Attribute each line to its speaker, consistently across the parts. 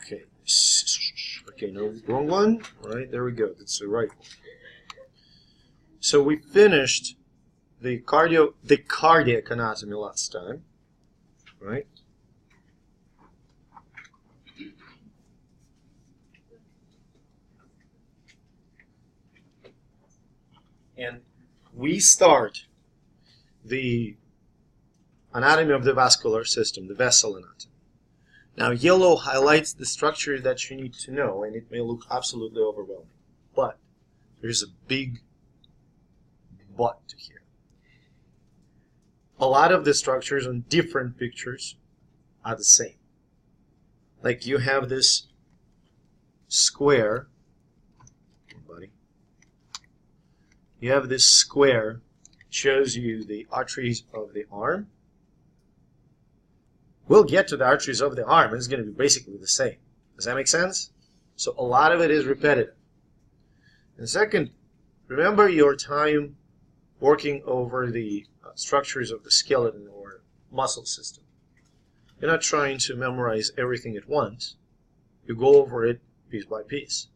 Speaker 1: Okay. Okay, no, wrong one. All right, there we go. That's the right one. So we finished the cardiac anatomy last time, right? And we start the anatomy of the vascular system, the vessel anatomy. Now, yellow highlights the structure that you need to know, and it may look absolutely overwhelming. But there's a big but here. A lot of the structures on different pictures are the same. Like you have this square, you have this square, shows you the arteries of the arm. We'll get to the arteries of the arm, and it's going to be basically the same. Does that make sense? So a lot of it is repetitive. And second, remember your time working over the structures of the skeleton or muscle system. You're not trying to memorize everything at once. You go over it piece by piece.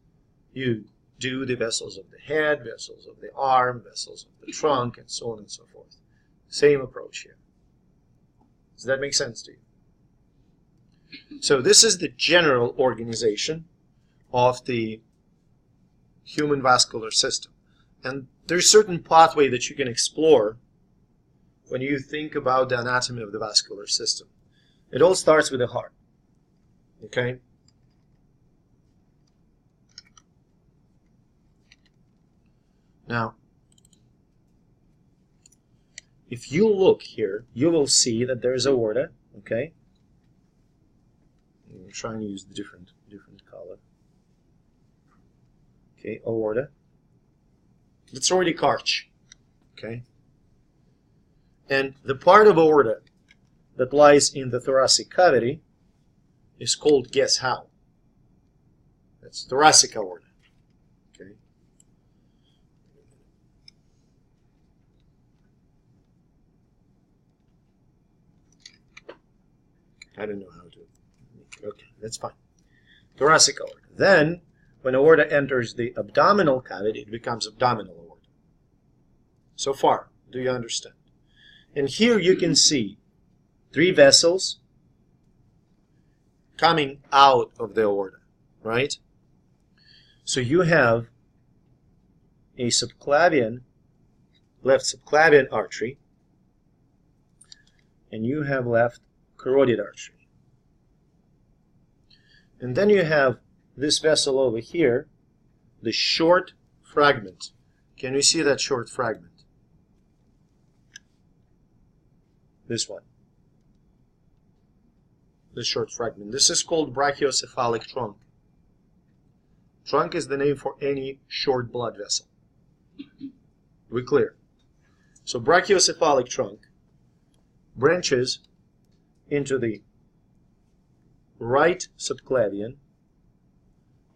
Speaker 1: You do the vessels of the head, vessels of the arm, vessels of the trunk, and so on and so forth. Same approach here. Does that make sense to you? So this is the general organization of the human vascular system. And there's certain pathway that you can explore when you think about the anatomy of the vascular system. It all starts with the heart. Okay? Now, if you look here, you will see that there's aorta, okay? I'm trying to use the different color. Okay, aorta. It's aortic arch, okay? And the part of aorta that lies in the thoracic cavity is called, guess how? That's thoracic aorta, okay? I don't know how to. Okay, that's fine. Thoracic aorta. Then, when aorta enters the abdominal cavity, it becomes abdominal aorta. So far, do you understand? And here you can see 3 vessels coming out of the aorta, right? So you have a subclavian, left subclavian artery, and you have left carotid artery. And then you have this vessel over here, the short fragment. Can you see that short fragment? This one. This short fragment. This is called brachiocephalic trunk. Trunk is the name for any short blood vessel. We clear? So brachiocephalic trunk branches into the right subclavian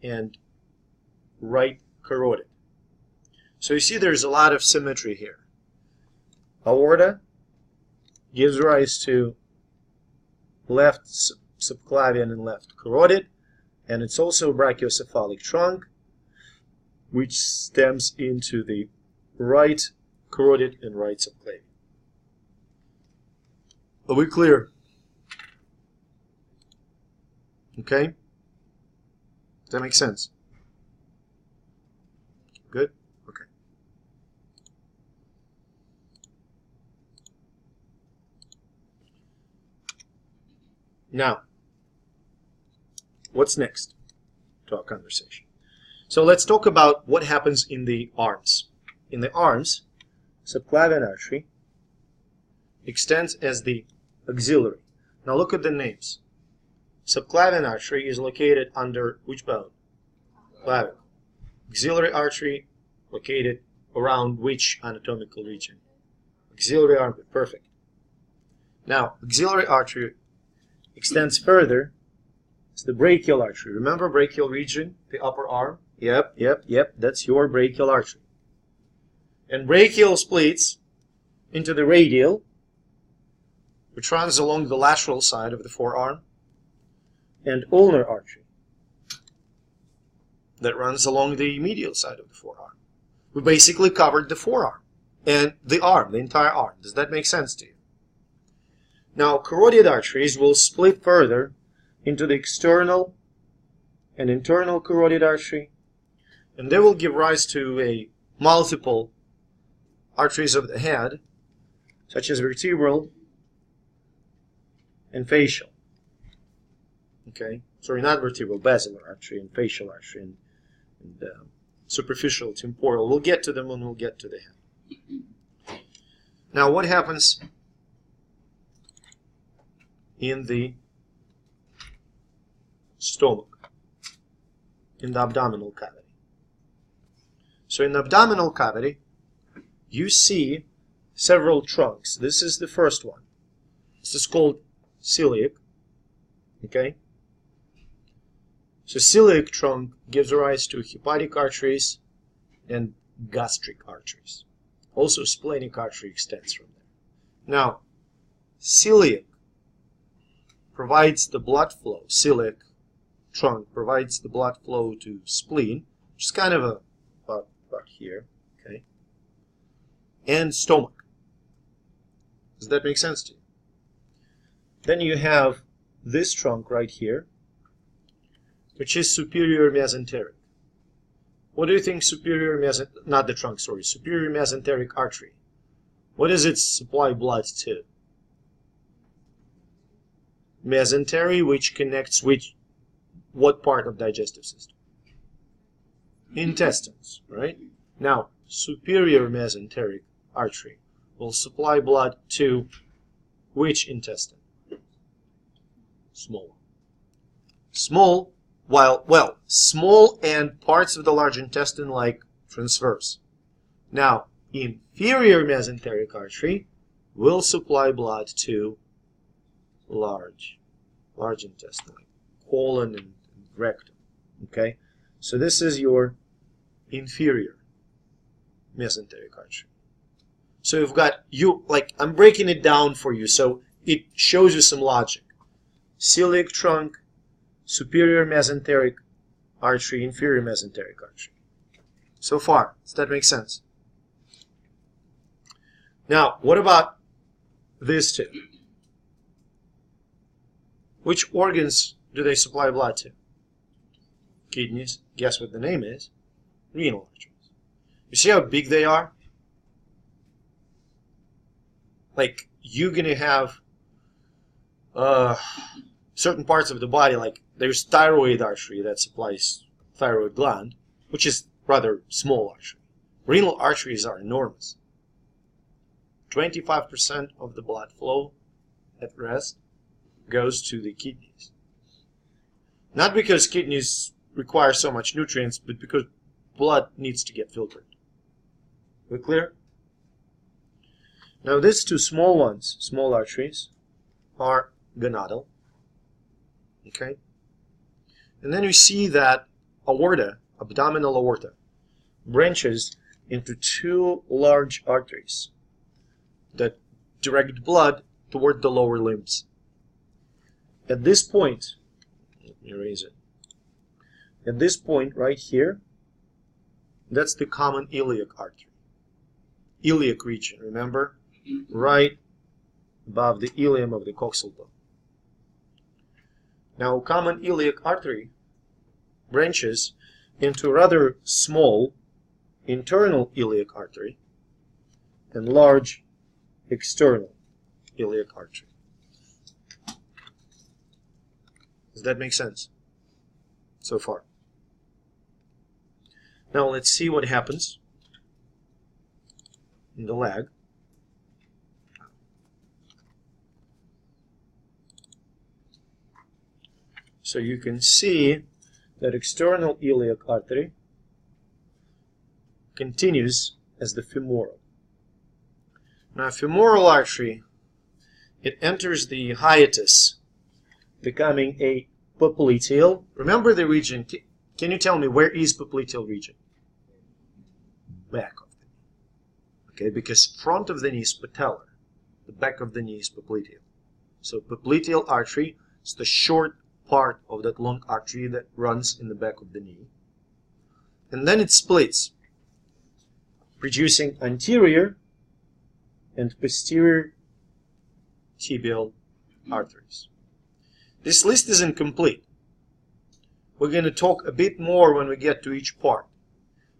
Speaker 1: and right carotid. So you see there's a lot of symmetry here. Aorta gives rise to left subclavian and left carotid, and it's also brachiocephalic trunk, which stems into the right carotid and right subclavian. Are we clear? Okay? Does that make sense? Good? Okay. Now, what's next to our conversation? So let's talk about what happens in the arms. In the arms, subclavian artery extends as the axillary. Now look at the names. Subclavian artery is located under which bone? Clavicle. Axillary artery located around which anatomical region? Axillary armpit. Perfect. Now, axillary artery extends further. It's the brachial artery. Remember brachial region, the upper arm? Yep. That's your brachial artery. And brachial splits into the radial, which runs along the lateral side of the forearm, and ulnar artery. that runs along the medial side of the forearm. We basically covered the forearm and the arm, the entire arm. Does that make sense to you? Now, carotid arteries will split further into the external and internal carotid artery, and they will give rise to a multiple arteries of the head, such as vertebral and facial. Okay, sorry, not vertebral, basilar artery and facial artery and superficial temporal. We'll get to them when we'll get to the head. Now, what happens in the stomach, in the abdominal cavity? So in the abdominal cavity, you see several trunks. This is the first one. This is called celiac. Okay? So celiac trunk gives rise to hepatic arteries and gastric arteries. Also splenic artery extends from there. Now, celiac provides the blood flow. Celiac trunk provides the blood flow to spleen, which is kind of about here, okay? And stomach. Does that make sense to you? Then you have this trunk right here, which is superior mesenteric. What do you think superior superior mesenteric artery? What does it supply blood to? Mesentery, which connects with what part of digestive system? Intestines, right? Now, superior mesenteric artery will supply blood to which intestine? Small. Small, small and parts of the large intestine like transverse. Now, inferior mesenteric artery will supply blood to large intestine, like colon and rectum. Okay, so this is your inferior mesenteric artery. So you've got, I'm breaking it down for you so it shows you some logic. Celiac trunk, superior mesenteric artery, inferior mesenteric artery. So far, does that make sense? Now, what about these two? Which organs do they supply blood to? Kidneys. Guess what the name is? Renal arteries. You see how big they are? Like, you're going to have certain parts of the body, like there's thyroid artery that supplies thyroid gland, which is rather small artery. Renal arteries are enormous. 25% of the blood flow at rest goes to the kidneys. Not because kidneys require so much nutrients, but because blood needs to get filtered. We clear? Now these two small ones, small arteries, are gonadal. Okay? And then we see that aorta, abdominal aorta, branches into two large arteries that direct blood toward the lower limbs. At this point, let me erase it. At this point right here, that's the common iliac artery. Iliac region, remember? Right above the ilium of the coxal bone. Now, common iliac artery branches into rather small internal iliac artery and large external iliac artery. Does that make sense so far? Now let's see what happens in the leg. So you can see that external iliac artery continues as the femoral. Now, femoral artery, it enters the hiatus, becoming a popliteal. Remember the region. Can you tell me where is popliteal region? Back of the knee. Okay, because front of the knee is patellar. The back of the knee is popliteal. So popliteal artery is the short part of that long artery that runs in the back of the knee. and then it splits, producing anterior and posterior tibial arteries. This list is incomplete. We're going to talk a bit more when we get to each part.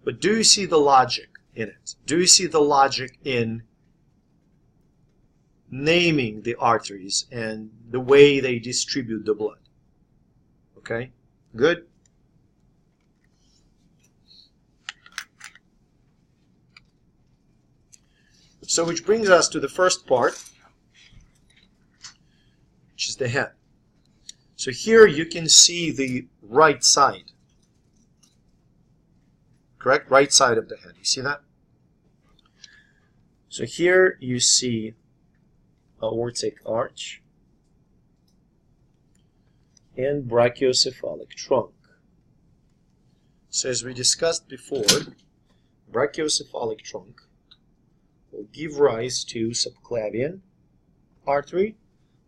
Speaker 1: But do you see the logic in it? Do you see the logic in naming the arteries and the way they distribute the blood? Okay, good. So which brings us to the first part, which is the head. So here you can see the right side. Correct? Right side of the head. You see that? So here you see aortic arch and brachiocephalic trunk. So as we discussed before, brachiocephalic trunk will give rise to subclavian artery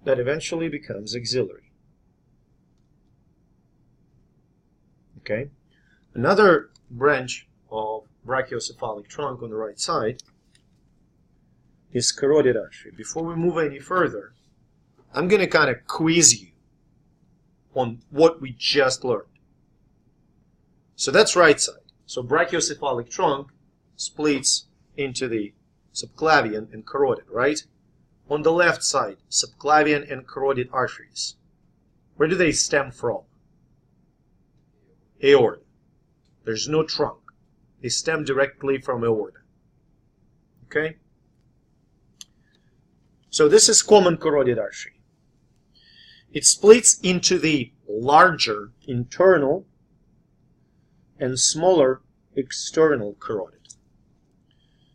Speaker 1: that eventually becomes axillary. Okay. Another branch of brachiocephalic trunk on the right side is carotid artery. Before we move any further, I'm going to kind of quiz you on what we just learned. So that's right side. So brachiocephalic trunk splits into the subclavian and carotid, right? On the left side, subclavian and carotid arteries. Where do they stem from? Aorta. There's no trunk. They stem directly from aorta. Okay? So this is common carotid artery. It splits into the larger internal and smaller external carotid.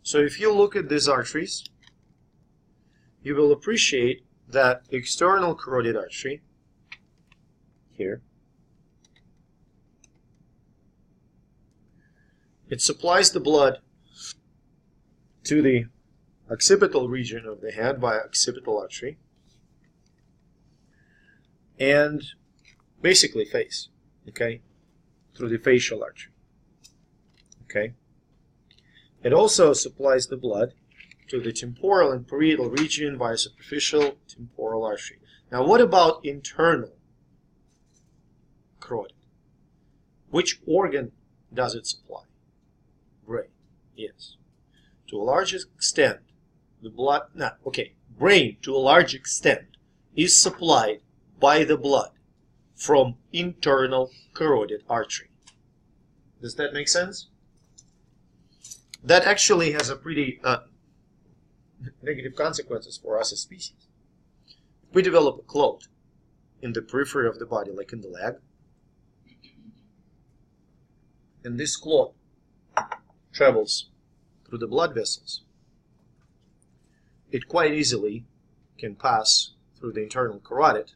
Speaker 1: So if you look at these arteries, you will appreciate that external carotid artery here, it supplies the blood to the occipital region of the head via occipital artery and basically face, okay, through the facial artery, okay. It also supplies the blood to the temporal and parietal region via superficial temporal artery. Now what about internal carotid? Which organ does it supply? Brain, yes. To a large extent, the blood, brain to a large extent is supplied by the blood from internal carotid artery. Does that make sense? That actually has a pretty negative consequences for us as species. If we develop a clot in the periphery of the body, like in the leg, and this clot travels through the blood vessels, it quite easily can pass through the internal carotid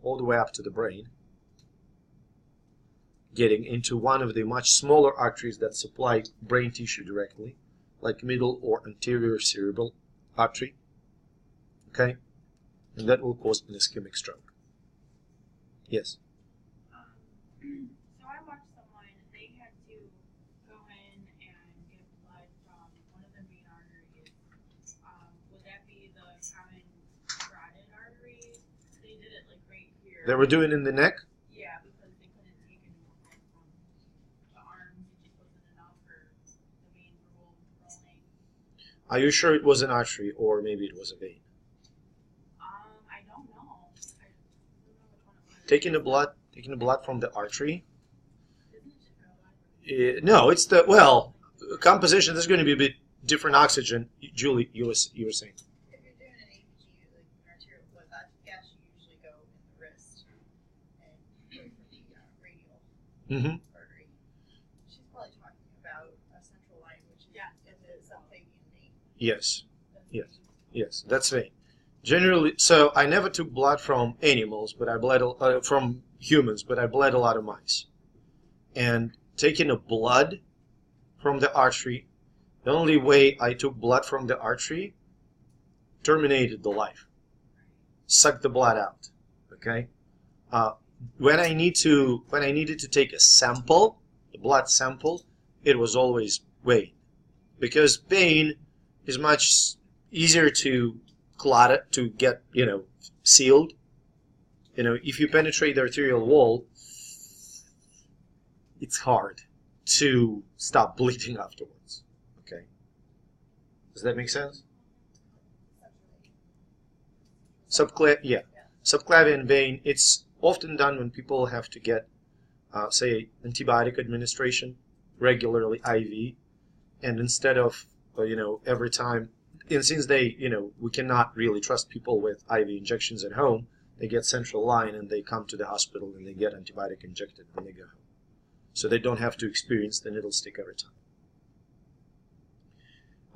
Speaker 1: all the way up to the brain, getting into one of the much smaller arteries that supply brain tissue directly, like middle or anterior cerebral artery, okay, and that will cause an ischemic stroke. Yes?
Speaker 2: So I watched someone, they had to go in and get blood from one of the main arteries. Would that be the common carotid artery? They did it like right here.
Speaker 1: They were doing it in the neck?
Speaker 2: Yeah, because they couldn't take any more blood from the arms. It just wasn't enough for the vein rolling.
Speaker 1: Are you sure it was an artery or maybe it was a vein?
Speaker 2: I don't know. I don't know which one it was.
Speaker 1: Taking the blood from the artery?
Speaker 2: Isn't it just
Speaker 1: No, it's the, well, composition, there's going to be a bit different oxygen. Julie, you were saying.
Speaker 3: If you're doing an APG, like an arterial blood gas, you usually go in the wrist and go for the radial artery. She's probably talking about a central line, which is something innate.
Speaker 1: Yes, yes, that's vein. Generally, so I never took blood from animals, but I bled from humans, but I bled a lot of mice. And taking a blood from the artery, the only way I took blood from the artery terminated the life, sucked the blood out. Okay, when I needed to take a sample, the blood sample, it was always vein, because vein is much easier to clot it, to get, sealed. If you penetrate the arterial wall, it's hard to stop bleeding afterwards. Okay, does that make sense? Subclavian vein. It's often done when people have to get, say, antibiotic administration regularly, IV, and instead of, every time, and since they, we cannot really trust people with IV injections at home, they get central line and they come to the hospital and they get antibiotic injected when they go home. So they don't have to experience the needle stick every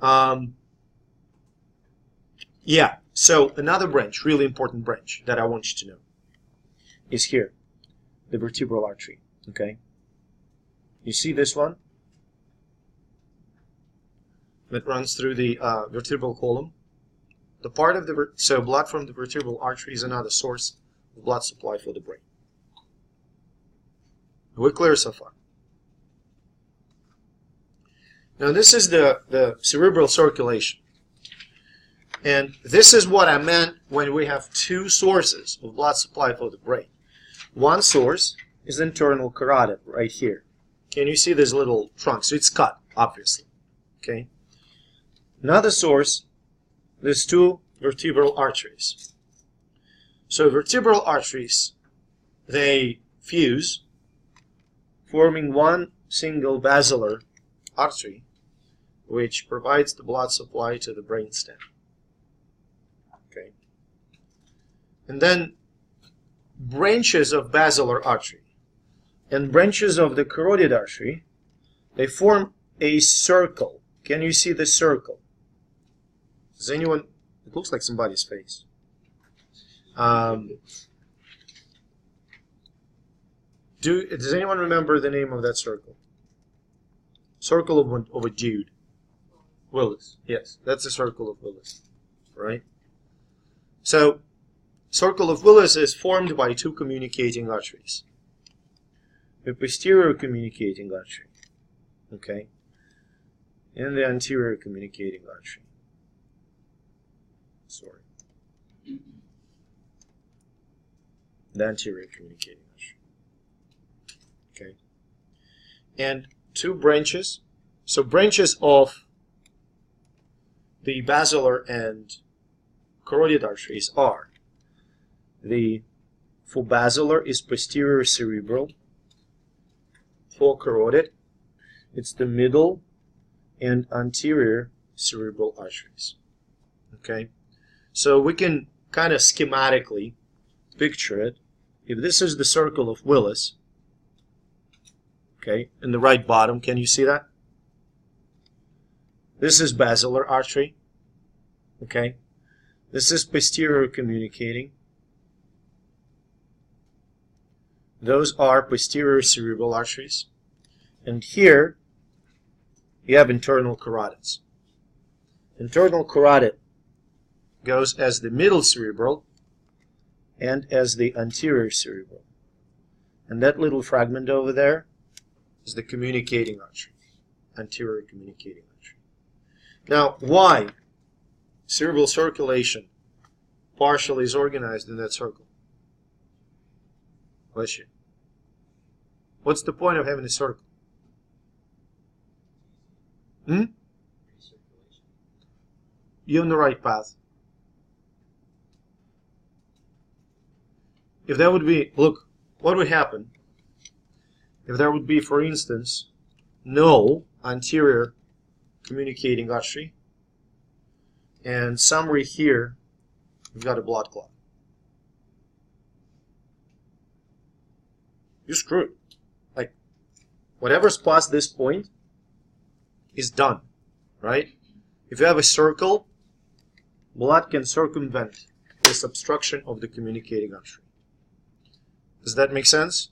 Speaker 1: time. Yeah, so another branch, really important branch that I want you to know is here, the vertebral artery, okay? You see this one? That runs through the vertebral column. The part of the, so blood from the vertebral artery is another source of blood supply for the brain. Are we clear so far? Now this is the cerebral circulation. And this is what I meant when we have two sources of blood supply for the brain. One source is internal carotid right here. Can you see this little trunk? So it's cut, obviously. Okay. Another source, there's two vertebral arteries. So vertebral arteries, they fuse, forming one single basilar artery, which provides the blood supply to the brainstem. Okay. And then branches of basilar artery and branches of the carotid artery, they form a circle. Can you see the circle? Does anyone, it looks like somebody's face. Does anyone remember the name of that circle? Circle of a dude. Willis. Yes, that's the circle of Willis. Right? So, circle of Willis is formed by two communicating arteries. The posterior communicating artery. Okay? And the anterior communicating artery. Sorry. The anterior communicating artery. Okay. And two branches. So branches of the basilar and carotid arteries are for basilar is posterior cerebral. For carotid, it's the middle and anterior cerebral arteries. Okay, so we can kind of schematically picture it. If this is the circle of Willis, okay, in the right bottom, can you see that? This is basilar artery. Okay, this is posterior communicating. Those are posterior cerebral arteries. And here you have internal carotids. Internal carotid goes as the middle cerebral and as the anterior cerebral. And that little fragment over there is the communicating artery, anterior communicating artery. Now, why cerebral circulation partially is organized in that circle? Bless you. What's the point of having a circle? You're on the right path. If that would be, look, what would happen if there would be, for instance, no anterior communicating artery, and somewhere here you've got a blood clot? You're screwed. Like, whatever's past this point is done, right? If you have a circle, blood can circumvent this obstruction of the communicating artery. Does that make sense?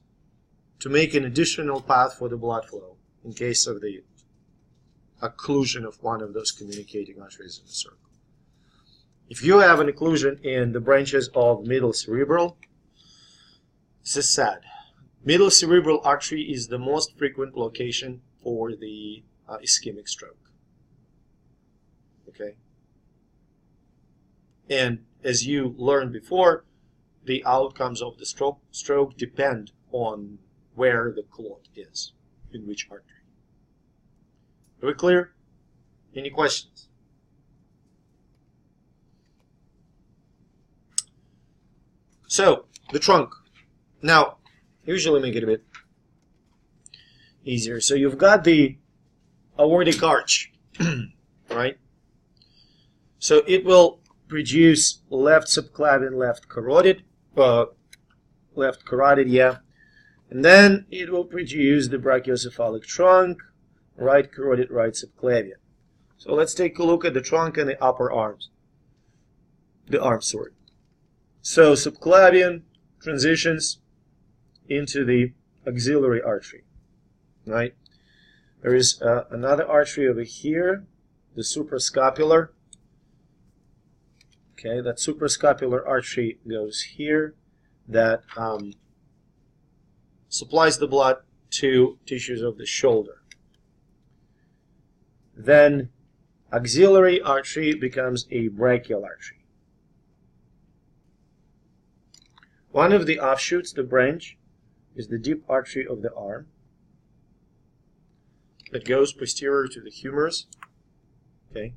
Speaker 1: To make an additional path for the blood flow in case of the occlusion of one of those communicating arteries in the circle. If you have an occlusion in the branches of middle cerebral, this is sad. Middle cerebral artery is the most frequent location for the ischemic stroke. Okay? And as you learned before, the outcomes of the stroke depend on where the clot is, in which artery. Are we clear? Any questions? So, the trunk. Now, usually make it a bit easier. So you've got the aortic arch, right? So it will produce left subclavian, left carotid, and then it will produce the brachiocephalic trunk, right carotid, right subclavian. So let's take a look at the trunk and the upper arms. The arms, sorry. So subclavian transitions into the axillary artery, right? There is another artery over here, the suprascapular. Okay, that suprascapular artery goes here, that supplies the blood to tissues of the shoulder. Then axillary artery becomes a brachial artery. One of the offshoots, the branch, is the deep artery of the arm that goes posterior to the humerus, okay,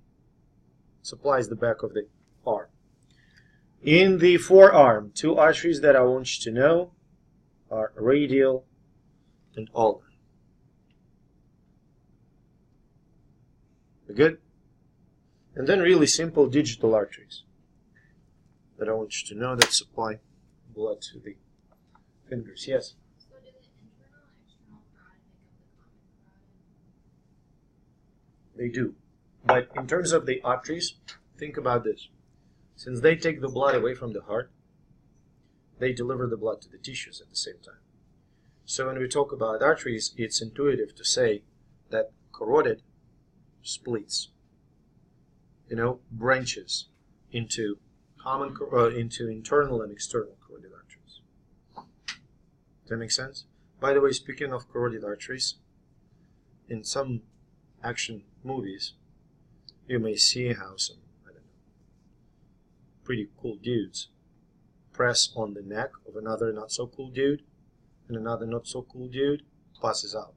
Speaker 1: supplies the back of the arm. In the forearm, two arteries that I want you to know are radial and ulnar. Good? And then really simple digital arteries that I want you to know that supply blood to the fingers. Yes?
Speaker 2: So do the internal and external carotid make up the common carotid?
Speaker 1: They do. But in terms of the arteries, think about this. Since they take the blood away from the heart, they deliver the blood to the tissues at the same time. So when we talk about arteries, it's intuitive to say that carotid splits, branches into into internal and external carotid arteries. Does that make sense? By the way, speaking of carotid arteries, in some action movies, you may see how some, pretty cool dudes press on the neck of another not so cool dude, and another not so cool dude passes out.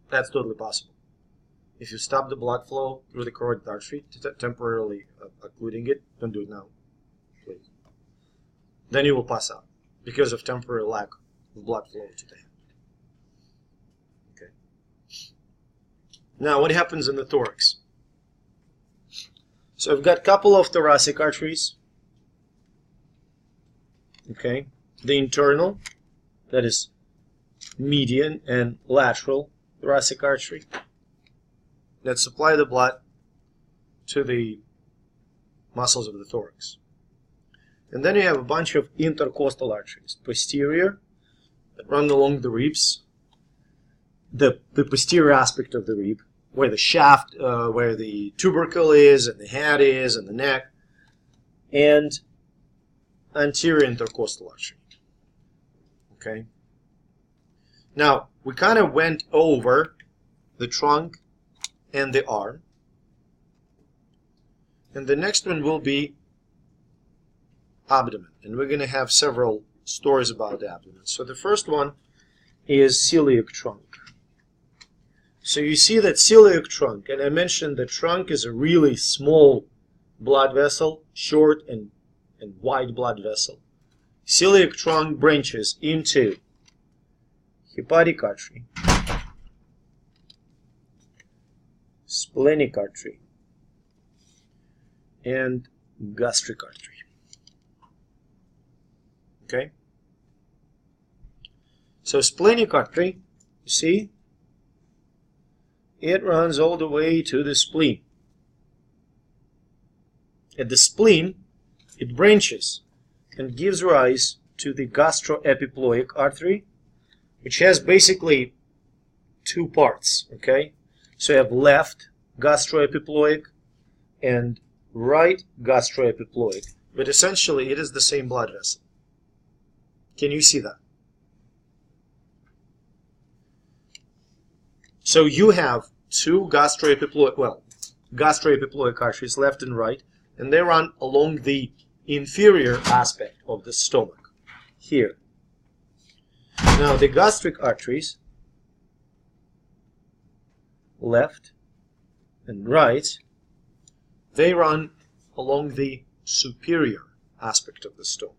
Speaker 1: That's totally possible. If you stop the blood flow through the carotid artery, temporarily occluding it, don't do it now, please. Then you will pass out because of temporary lack of blood flow to the head. Okay. Now, what happens in the thorax? So I've got a couple of thoracic arteries. Okay. The internal, that is median and lateral thoracic artery, that supply the blood to the muscles of the thorax. And then you have a bunch of intercostal arteries, posterior, that run along the ribs, the posterior aspect of the rib, where the shaft, where the tubercle is, and the head is, and the neck, and anterior intercostal artery. Okay? Now, we kind of went over the trunk and the arm. And the next one will be abdomen. And we're going to have several stories about the abdomen. So the first one is celiac trunk. So you see that celiac trunk, and I mentioned the trunk is a really small blood vessel, short and wide blood vessel. Celiac trunk branches into hepatic artery, splenic artery, and gastric artery. Okay? So splenic artery, you see, it runs all the way to the spleen. At the spleen, it branches and gives rise to the gastroepiploic artery, which has basically two parts, okay? So you have left gastroepiploic and right gastroepiploic, but essentially it is the same blood vessel. Can you see that? So you have two gastroepiploic arteries left and right, and they run along the inferior aspect of the stomach, here. Now the gastric arteries, left and right, they run along the superior aspect of the stomach.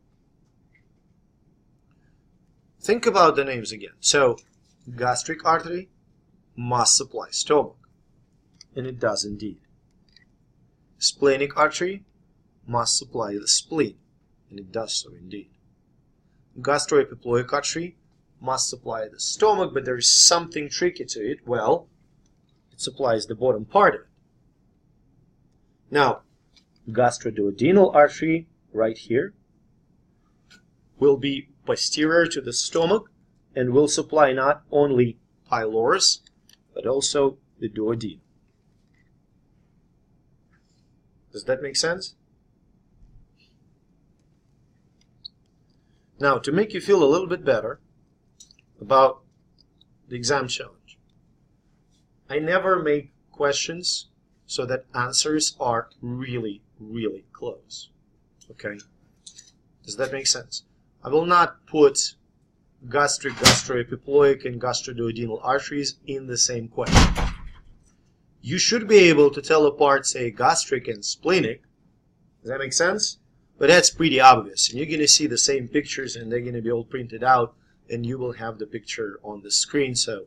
Speaker 1: Think about the names again. So, gastric artery must supply stomach, and it does indeed. Splenic artery must supply the spleen, and it does so indeed. Gastroepiploic artery must supply the stomach, but there is something tricky to it. Well, it supplies the bottom part of it. Now, gastroduodenal artery, right here, will be posterior to the stomach and will supply not only pylorus, but also the duodenum. Does that make sense? Now, to make you feel a little bit better about the exam challenge, I never make questions so that answers are really, really close. Okay? Does that make sense? I will not put gastric, gastroepiploic, and gastroduodenal arteries in the same question. You should be able to tell apart, say, gastric and splenic. Does that make sense? But that's pretty obvious. And you're going to see the same pictures, and they're going to be all printed out, and you will have the picture on the screen, so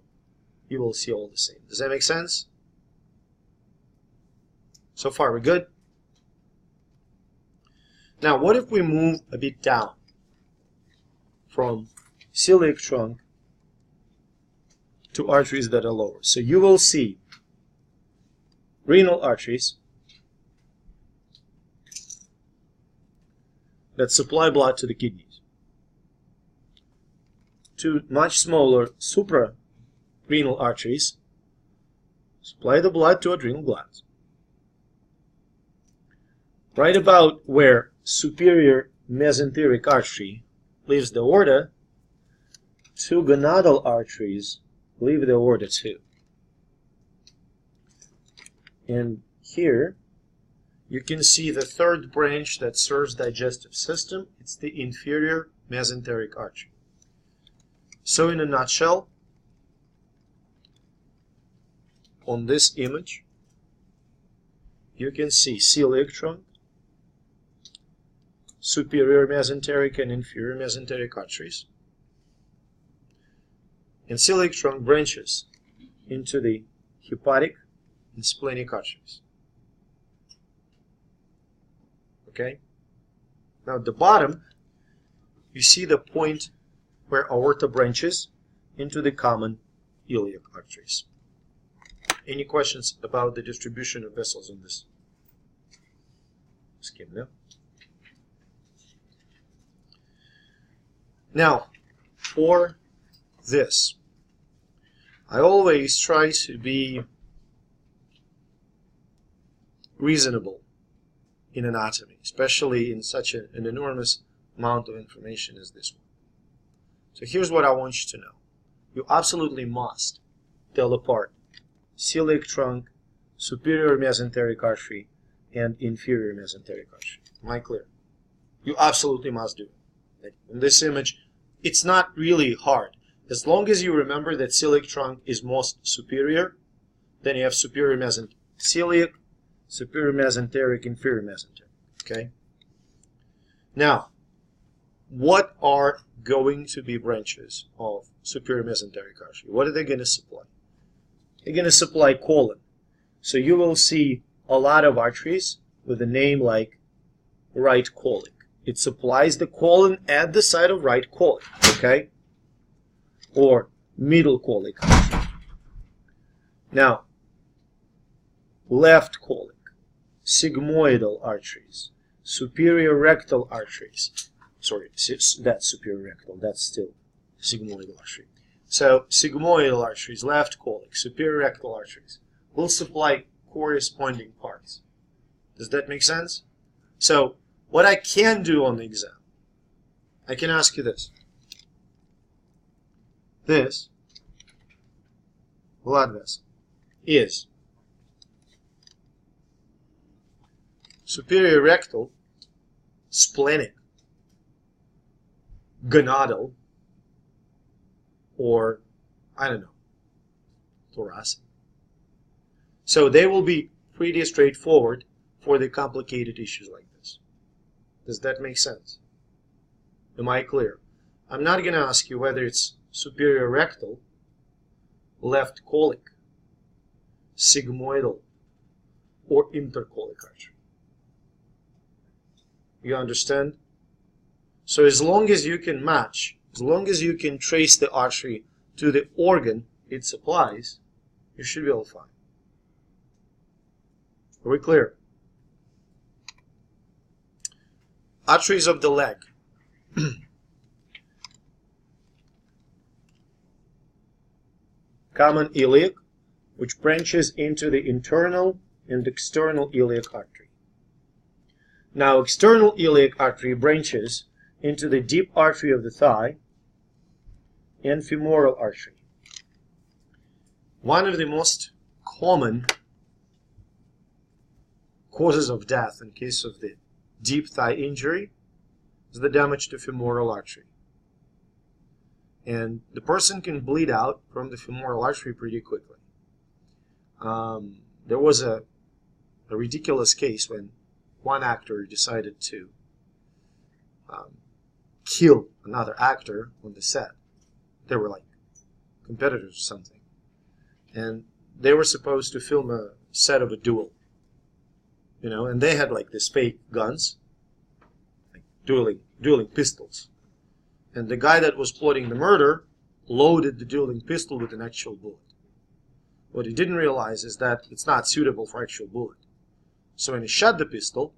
Speaker 1: you will see all the same. Does that make sense? So far, we're good? Now, what if we move a bit down from celiac trunk to arteries that are lower? So you will see renal arteries that supply blood to the kidneys. Two much smaller suprarenal arteries supply the blood to adrenal glands. Right about where superior mesenteric artery leaves the aorta, two gonadal arteries leave the aorta too. And here you can see the third branch that serves digestive system. It's the inferior mesenteric artery. So in a nutshell, on this image, you can see celiac trunk, superior mesenteric and inferior mesenteric arteries. And celiac trunk branches into the hepatic and splenic arteries. Okay? Now at the bottom, you see the point where aorta branches into the common iliac arteries. Any questions about the distribution of vessels on this scheme? No? Now, for this, I always try to be reasonable in anatomy, especially in such an enormous amount of information as this one. So here's what I want you to know. You absolutely must tell apart celiac trunk, superior mesenteric artery, and inferior mesenteric artery. Am I clear? You absolutely must do it. In this image, it's not really hard. As long as you remember that celiac trunk is most superior, then you have superior mesenteric, celiac, superior mesenteric, inferior mesenteric. Okay? Now, what are going to be branches of superior mesenteric artery? What are they going to supply? They're going to supply colon. So you will see a lot of arteries with a name like right colic. It supplies the colon at the site of right colic, okay? Or middle colic. Now, left colic, sigmoidal arteries, superior rectal arteries. Sorry, that's superior rectal, that's still sigmoidal artery. So, sigmoidal arteries, left colic, superior rectal arteries will supply corresponding parts. Does that make sense? So, what I can do on the exam, I can ask you this. This blood vessel is superior rectal, splenic, gonadal, or, I don't know, thoracic. So they will be pretty straightforward for the complicated issues like this. Does that make sense? Am I clear? I'm not going to ask you whether it's superior rectal, left colic, sigmoidal, or intercolic artery. You understand? So as long as you can match, as long as you can trace the artery to the organ it supplies, you should be all fine. Are we clear? Arteries of the leg. Common iliac, which branches into the internal and external iliac artery. Now, external iliac artery branches into the deep artery of the thigh and femoral artery. One of the most common causes of death in case of the deep thigh injury is the damage to femoral artery. And the person can bleed out from the femoral artery pretty quickly. There was a ridiculous case when one actor decided to kill another actor on the set. They were like competitors or something. And they were supposed to film a set of a duel. You know, and they had like these fake guns, like dueling pistols. And the guy that was plotting the murder loaded the dueling pistol with an actual bullet. What he didn't realize is that it's not suitable for actual bullet. So when he shot the pistol,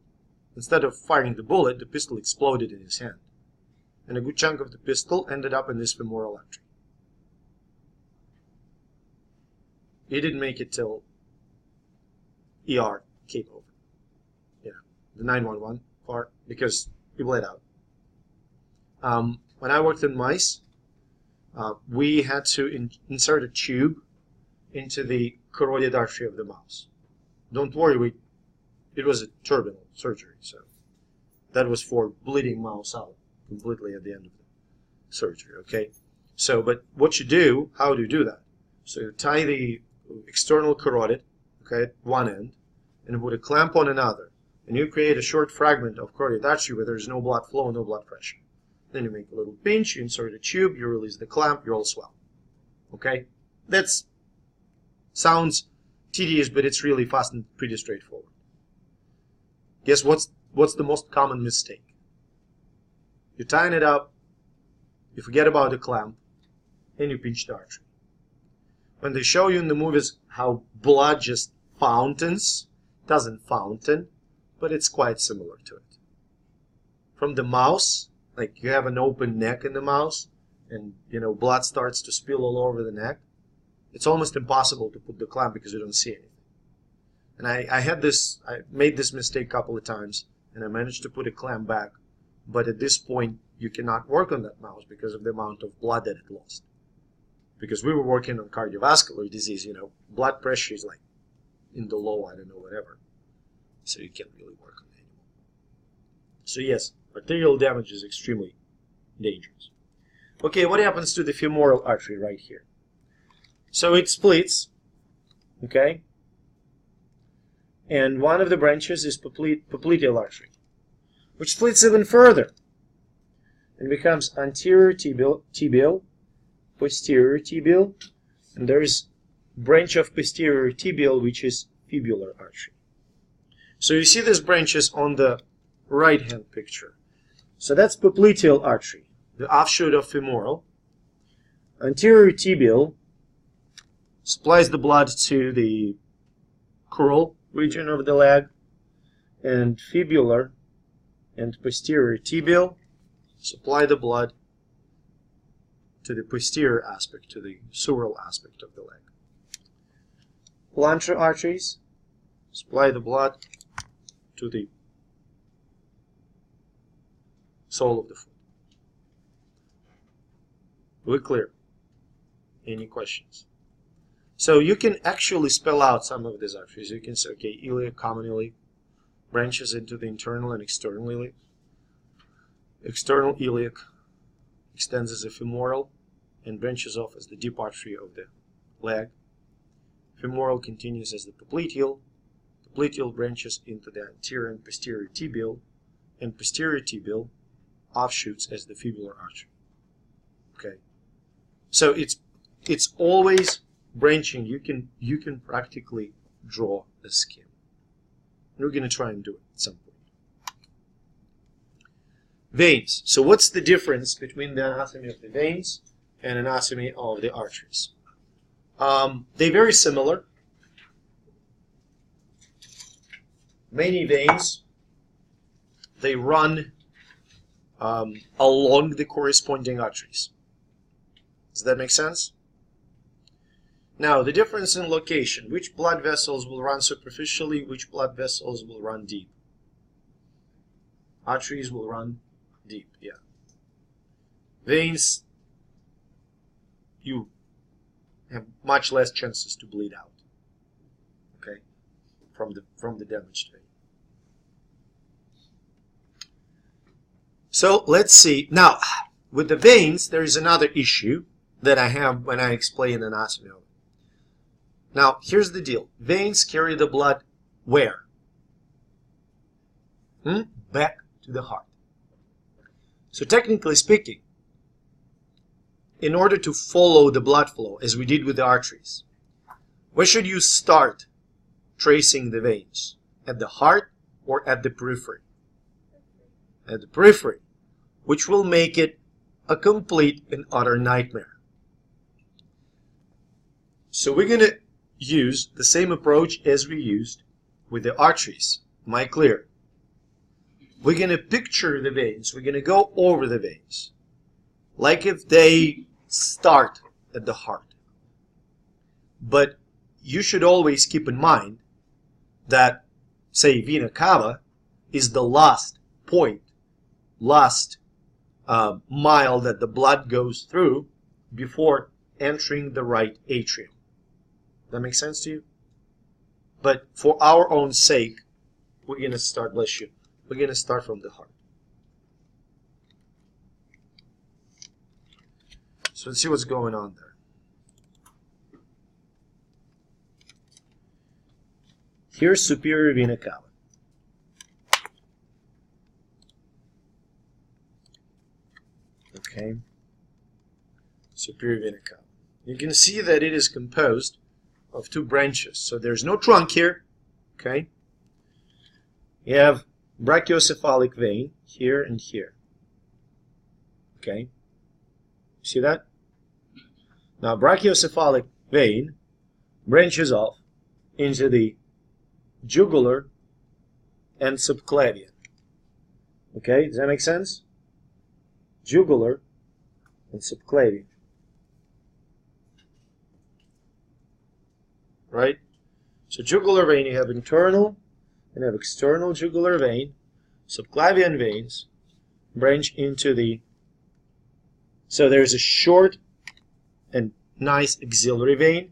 Speaker 1: instead of firing the bullet, the pistol exploded in his hand. And a good chunk of the pistol ended up in this femoral artery. He didn't make it till ER came over. Yeah, the 911 part, because he bled out. When I worked in mice, we had to insert a tube into the carotid artery of the mouse. Don't worry, it was a terminal surgery, so that was for bleeding mouse out completely at the end of the surgery, okay? So, but what you do, how do you do that? So you tie the external carotid, okay, at one end, and put a clamp on another, and you create a short fragment of carotid artery where there's no blood flow, no blood pressure. Then you make a little pinch, you insert a tube, you release the clamp, you're all swell. Okay? That sounds tedious, but it's really fast and pretty straightforward. Guess what's the most common mistake? You're tying it up, you forget about the clamp, and you pinch the artery. When they show you in the movies how blood just fountains, doesn't fountain, but it's quite similar to it. From the mouse, like you have an open neck in the mouse, and blood starts to spill all over the neck. It's almost impossible to put the clamp because you don't see anything. And I made this mistake a couple of times, and I managed to put a clamp back. But at this point, you cannot work on that mouse because of the amount of blood that it lost. Because we were working on cardiovascular disease, blood pressure is like in the low, I don't know, whatever. So you can't really work on it anymore. So yes, arterial damage is extremely dangerous. Okay, what happens to the femoral artery right here? So it splits, okay? And one of the branches is popliteal artery, which splits even further and becomes anterior tibial, posterior tibial, and there is branch of posterior tibial, which is fibular artery. So you see these branches on the right-hand picture. So that's popliteal artery, the offshoot of femoral. Anterior tibial supplies the blood to the crural region of the leg, and fibular and posterior tibial supply the blood to the posterior aspect, to the sural aspect of the leg. Plantar arteries supply the blood to the sole of the foot. We're clear? Any questions? So you can actually spell out some of these arteries. You can say, okay, iliac, common iliac, branches into the internal and external iliac. External iliac extends as a femoral and branches off as the deep artery of the leg. Femoral continues as the popliteal. Popliteal branches into the anterior and posterior tibial, and posterior tibial offshoots as the fibular artery. Okay, so it's always branching. You can practically draw the scheme. We're going to try and do it at some point. Veins. So what's the difference between the anatomy of the veins and anatomy of the arteries? They're very similar. Many veins, they run along the corresponding arteries. Does that make sense? Now, the difference in location. Which blood vessels will run superficially? Which blood vessels will run deep? Arteries will run deep, yeah. Veins, you have much less chances to bleed out, okay, from the damaged vein. So let's see. Now, with the veins, there is another issue that I have when I explain anatomy of it. Now, here's the deal. Veins carry the blood where? Back to the heart. So technically speaking, in order to follow the blood flow, as we did with the arteries, where should you start tracing the veins? At the heart or at the periphery? At the periphery, which will make it a complete and utter nightmare. So we're going to use the same approach as we used with the arteries. Am I clear? We're going to picture the veins. We're going to go over the veins like if they start at the heart. But you should always keep in mind that, say, vena cava is the last point, last mile that the blood goes through before entering the right atrium. That makes sense to you? But for our own sake, we're going to start, bless you, we're going to start from the heart. So let's see what's going on there. Here's superior vena cava. Okay. Superior vena cava. You can see that it is composed of two branches. So there's no trunk here. Okay. You have brachiocephalic vein here and here. Okay. See that? Now brachiocephalic vein branches off into the jugular and subclavian. Okay, does that make sense? Jugular and subclavian. Right? So jugular vein, you have internal and have external jugular vein. Subclavian veins branch into the... So there's a short and nice axillary vein.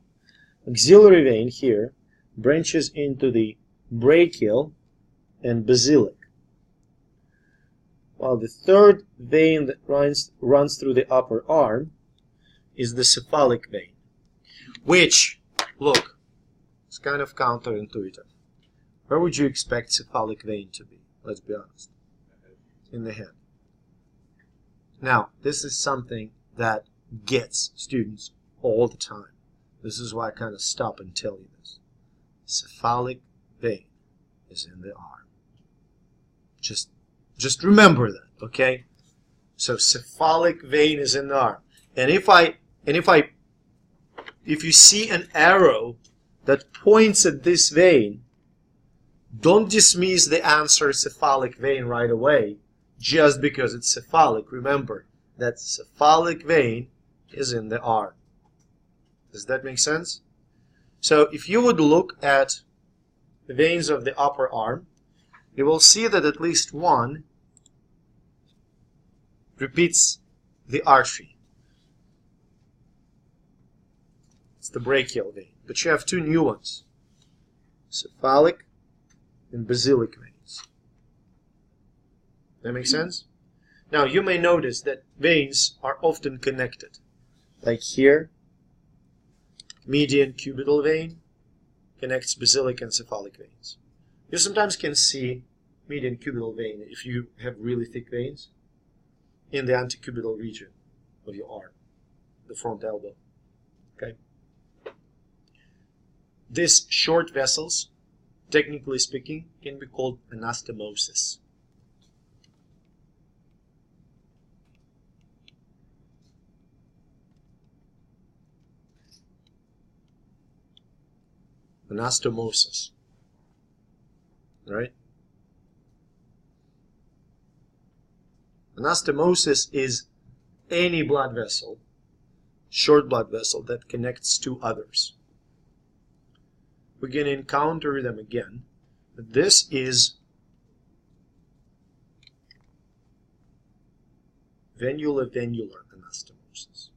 Speaker 1: Axillary vein here branches into the brachial and basilic. While the third vein that runs through the upper arm is the cephalic vein, which, look, it's kind of counterintuitive. Where would you expect cephalic vein to be? Let's be honest. In the head. Now, this is something that gets students all the time. This is why I kind of stop and tell you this. Cephalic vein is in the arm. Just remember that, okay? So cephalic vein is in the arm. And if you see an arrow that points at this vein, don't dismiss the answer cephalic vein right away just because it's cephalic. Remember that cephalic vein is in the arm. Does that make sense? So if you would look at the veins of the upper arm, you will see that at least one repeats the artery. It's the brachial vein. But you have two new ones, cephalic and basilic veins. That makes sense? Now, you may notice that veins are often connected. Like here, median cubital vein connects basilic and cephalic veins. You sometimes can see median cubital vein if you have really thick veins in the antecubital region of your arm, the front elbow. Okay? These short vessels, technically speaking, can be called anastomosis. Anastomosis. Right? Anastomosis is any blood vessel, short blood vessel, that connects two others. We're going to encounter them again. This is venular anastomosis.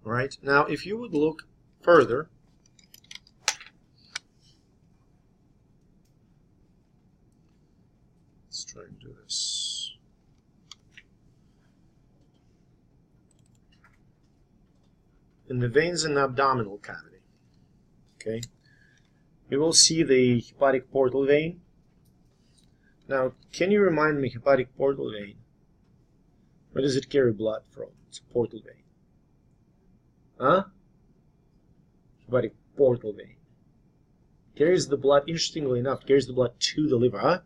Speaker 1: All right. Now, if you would look further, let's try and do this. In the veins in the abdominal cavity, okay, you will see the hepatic portal vein. Now, can you remind me, hepatic portal vein, where does it carry blood from? It's a portal vein. Huh? Hepatic portal vein. Carries the blood, interestingly enough, carries the blood to the liver, huh?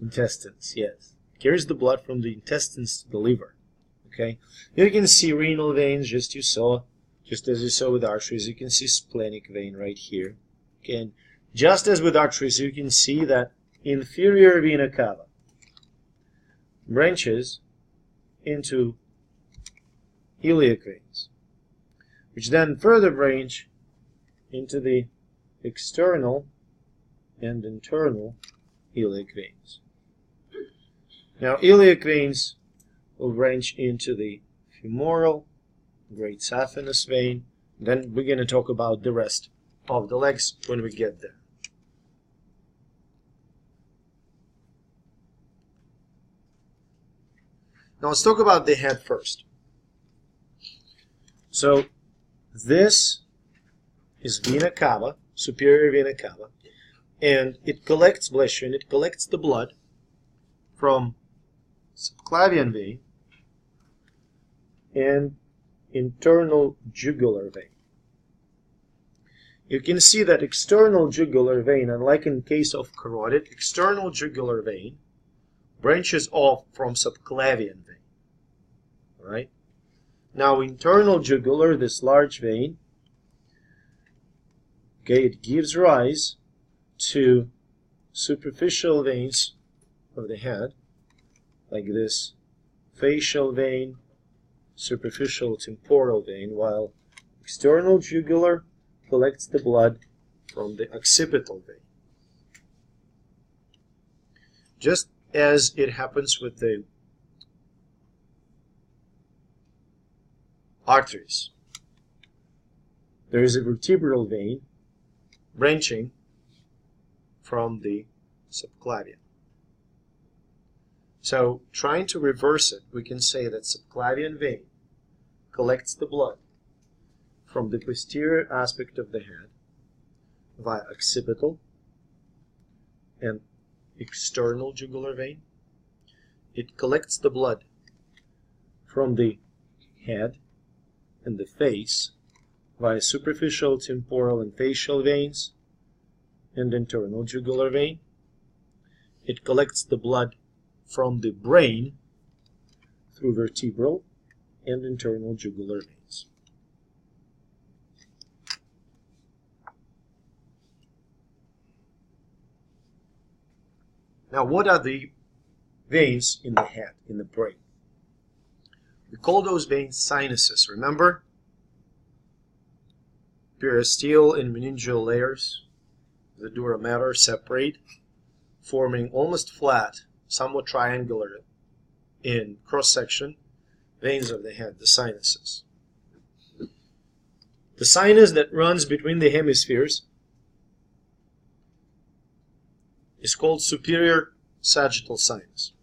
Speaker 1: Intestines, yes. Carries the blood from the intestines to the liver. Okay? You can see renal veins, just as you saw with arteries. You can see splenic vein right here. Okay? And just as with arteries, you can see that inferior vena cava branches into iliac veins, which then further branch into the external and internal iliac veins. Now, iliac veins will branch into the femoral, great saphenous vein. Then we're going to talk about the rest of the legs when we get there. Now let's talk about the head first. So this is vena cava, superior vena cava, and it collects and it collects the blood from subclavian vein and internal jugular vein. You can see that external jugular vein, unlike in case of carotid, external jugular vein branches off from subclavian vein. All right? Now, internal jugular, this large vein, okay, it gives rise to superficial veins of the head, like this facial vein, superficial temporal vein, while external jugular collects the blood from the occipital vein. Just as it happens with the arteries, there is a vertebral vein branching from the subclavian. So, trying to reverse it, we can say that subclavian vein collects the blood from the posterior aspect of the head via occipital and external jugular vein. It collects the blood from the head and the face via superficial temporal and facial veins and internal jugular vein. It collects the blood from the brain through vertebral and internal jugular veins. Now, what are the veins in the head, in the brain? We call those veins sinuses. Remember? Periosteal and meningeal layers of the dura mater separate, forming almost flat, somewhat triangular in cross-section, veins of the head, the sinuses. The sinus that runs between the hemispheres is called superior sagittal sinus.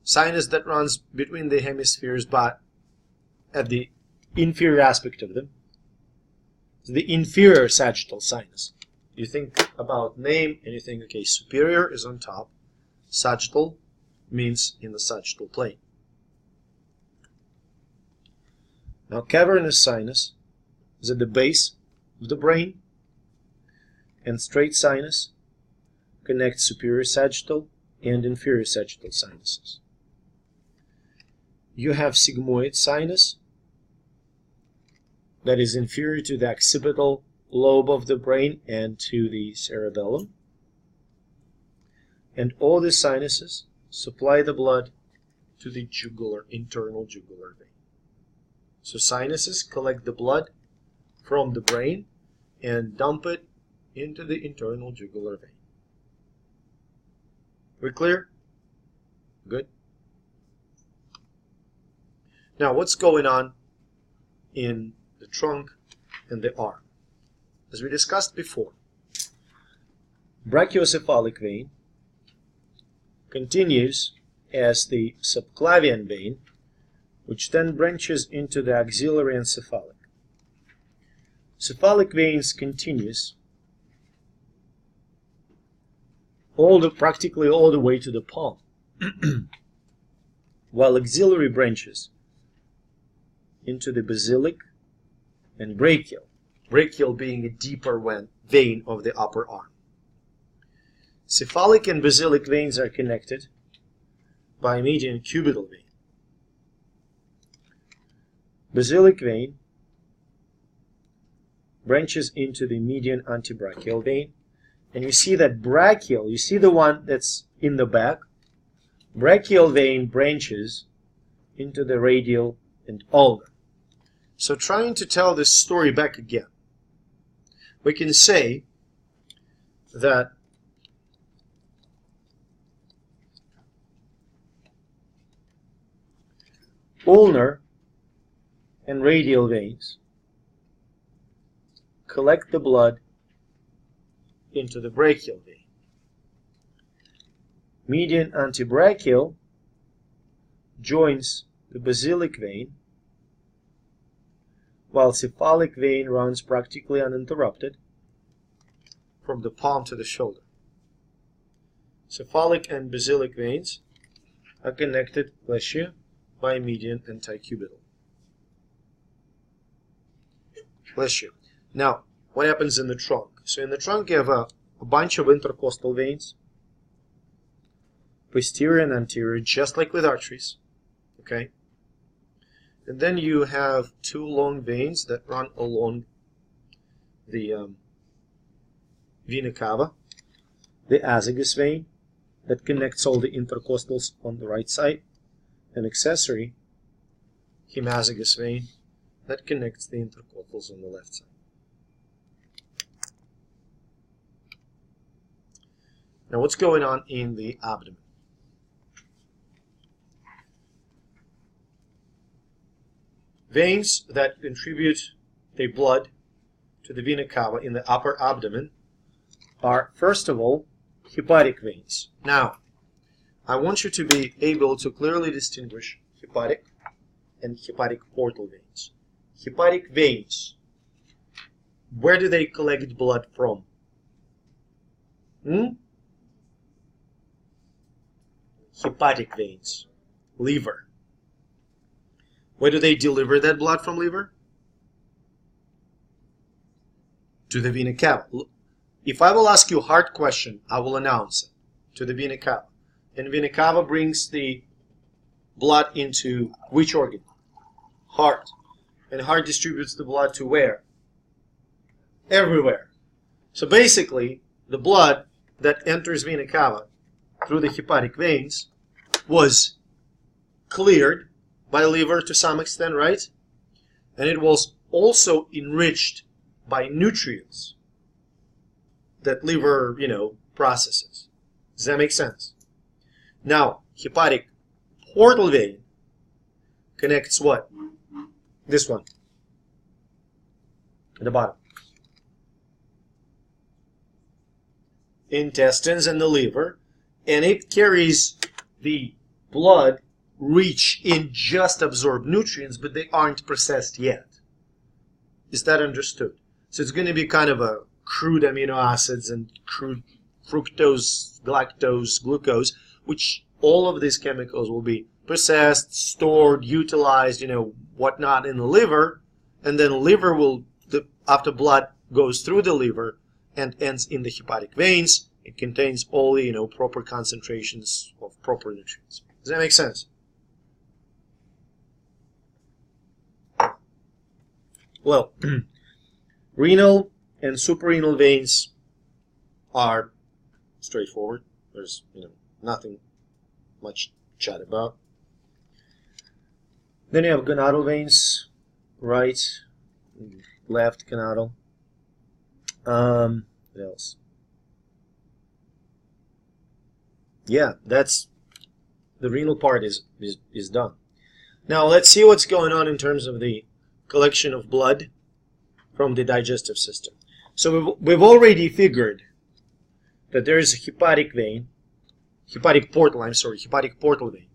Speaker 1: Sinus that runs between the hemispheres but at the inferior aspect of them is the inferior sagittal sinus. You think about name and you think, okay, superior is on top, sagittal means in the sagittal plane. Now, cavernous sinus is at the base of the brain, and straight sinus connects superior sagittal and inferior sagittal sinuses. You have sigmoid sinus that is inferior to the occipital lobe of the brain and to the cerebellum. And all the sinuses supply the blood to the jugular, internal jugular vein. So sinuses collect the blood from the brain and dump it into the internal jugular vein. We clear? Good. Now, what's going on in the trunk and the arm? As we discussed before, brachiocephalic vein continues as the subclavian vein, which then branches into the axillary and cephalic. Cephalic veins continues practically all the way to the palm, while axillary branches into the basilic and brachial, brachial being a deeper vein of the upper arm. Cephalic and basilic veins are connected by a median cubital vein. Basilic vein branches into the median antebrachial vein, and you see that brachial, you see the one that's in the back? Brachial vein branches into the radial and ulnar. So trying to tell this story back again, we can say that ulnar and radial veins collect the blood into the brachial vein. Median antebrachial joins the basilic vein, while cephalic vein runs practically uninterrupted from the palm to the shoulder. Cephalic and basilic veins are connected, bless you, by median antecubital. Bless you. Now, what happens in the trunk? So in the trunk you have a bunch of intercostal veins, posterior and anterior, just like with arteries. Okay? And then you have two long veins that run along the vena cava, the azygous vein that connects all the intercostals on the right side, an accessory hemazygous vein that connects the intercostals on the left side. Now, what's going on in the abdomen? Veins that contribute the blood to the vena cava in the upper abdomen are, first of all, hepatic veins. Now, I want you to be able to clearly distinguish hepatic and hepatic portal veins. Hepatic veins, where do they collect blood from? Hepatic veins, liver. Where do they deliver that blood from liver? To the vena cava. If I will ask you a hard question, I will announce it. To the vena cava. And vena cava brings the blood into which organ? Heart. And heart distributes the blood to where? Everywhere. So basically, the blood that enters vena cava through the hepatic veins was cleared by liver to some extent, right? And it was also enriched by nutrients that liver, processes. Does that make sense? Now, hepatic portal vein connects what? This one at the bottom. Intestines and the liver, and it carries the blood rich in just absorbed nutrients, but they aren't processed yet. Is that understood? So it's going to be kind of a crude amino acids and crude fructose, galactose, glucose, which all of these chemicals will be processed, stored, utilized, whatnot in the liver, and then liver will, after blood goes through the liver and ends in the hepatic veins, it contains all the, proper concentrations of proper nutrients. Does that make sense? Well, renal and suprarenal veins are straightforward. There's, nothing much chat about. Then you have gonadal veins, right, left gonadal. What else? Yeah, that's the renal part is done. Now let's see what's going on in terms of the collection of blood from the digestive system. So we've already figured that there is a hepatic portal vein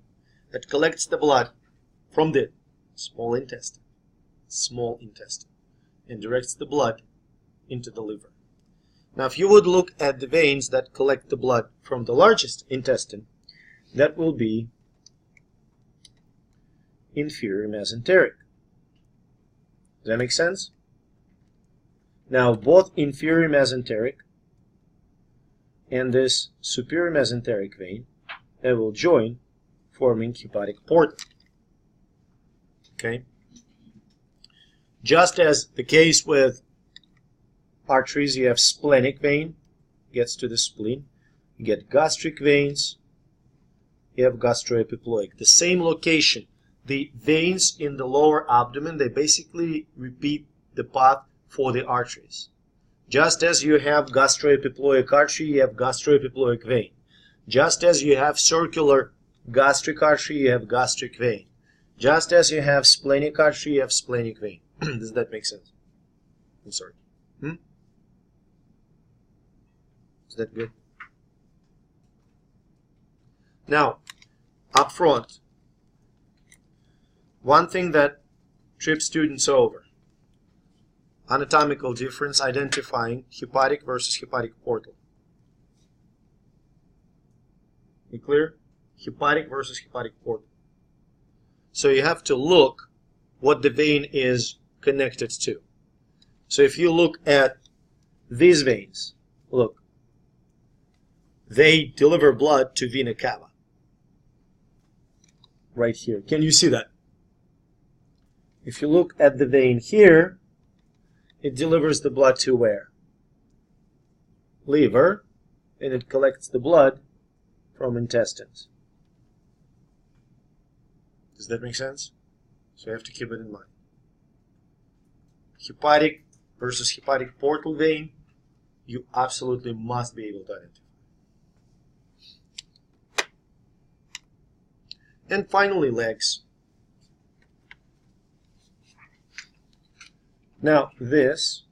Speaker 1: that collects the blood from the small intestine, and directs the blood into the liver. Now, if you would look at the veins that collect the blood from the largest intestine, that will be inferior mesenteric. Does that make sense? Now, both inferior mesenteric and this superior mesenteric vein, they will join, forming hepatic portal. Okay? Just as the case with arteries, you have splenic vein, gets to the spleen. You get gastric veins, you have gastroepiploic. The same location. The veins in the lower abdomen, they basically repeat the path for the arteries. Just as you have gastroepiploic artery, you have gastroepiploic vein. Just as you have circular gastric artery, you have gastric vein. Just as you have splenic artery, you have splenic vein. Does that make sense? I'm sorry. Is that good? Now, up front, one thing that trips students over, anatomical difference identifying hepatic versus hepatic portal. You clear? Hepatic versus hepatic portal. So you have to look what the vein is connected to. So if you look at these veins, look, they deliver blood to vena cava. Right here. Can you see that? If you look at the vein here, it delivers the blood to where? Liver, and it collects the blood from intestines. Does that make sense? So you have to keep it in mind. Hepatic versus hepatic portal vein, you absolutely must be able to identify. And finally, legs. Now, this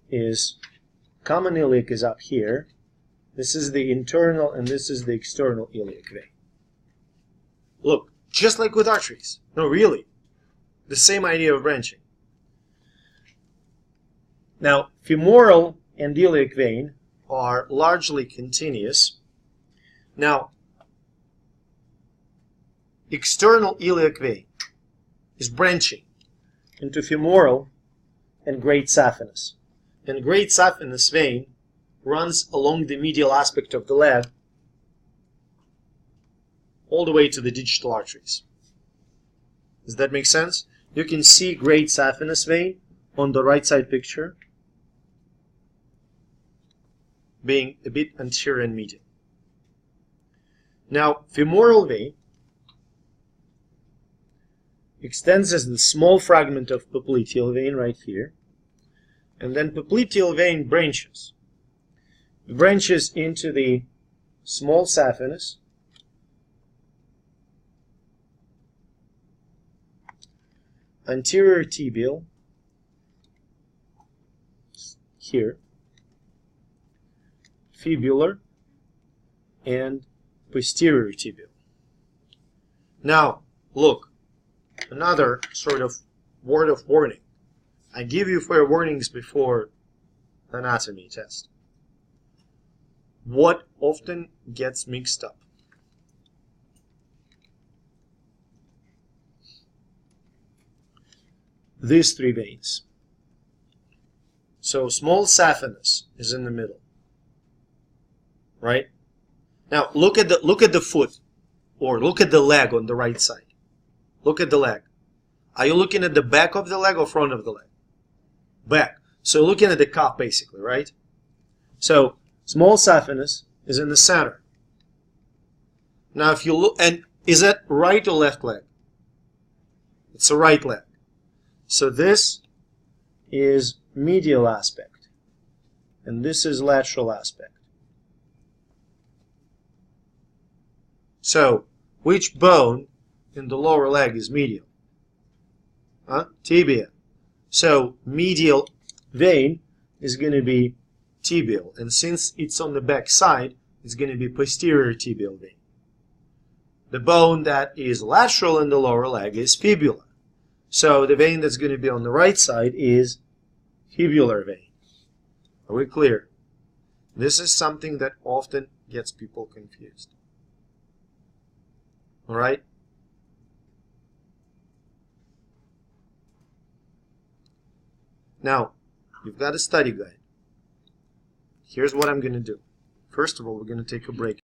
Speaker 1: is common iliac is up here. This is the internal and this is the external iliac vein. Look, just like with arteries. No, really. The same idea of branching. Now, femoral and iliac vein are largely continuous. Now, external iliac vein is branching into femoral and great saphenous. And great saphenous vein runs along the medial aspect of the leg all the way to the digital arteries. Does that make sense? You can see great saphenous vein on the right side picture being a bit anterior and medial. Now, femoral vein extends as the small fragment of popliteal vein right here, and then popliteal vein branches. It branches into the small saphenous, anterior tibial here, fibular, and posterior tibial. Now, look, another sort of word of warning. I give you fair warnings before anatomy test. What often gets mixed up? These three veins. So small saphenous is in the middle, right? Now look at the foot, or look at the leg on the right side. Look at the leg. Are you looking at the back of the leg or front of the leg? Back. So looking at the cup basically, right? So small saphenous is in the center. Now if you look, and is that right or left leg? It's a right leg. So this is medial aspect, and this is lateral aspect. So, which bone in the lower leg is medial? Tibia. So, medial vein is going to be tibial, and since it's on the back side, it's going to be posterior tibial vein. The bone that is lateral in the lower leg is fibula. So, the vein that's going to be on the right side is fibular vein. Are we clear? This is something that often gets people confused. Alright? Now, you've got a study guide. Here's what I'm going to do. First of all, we're going to take a break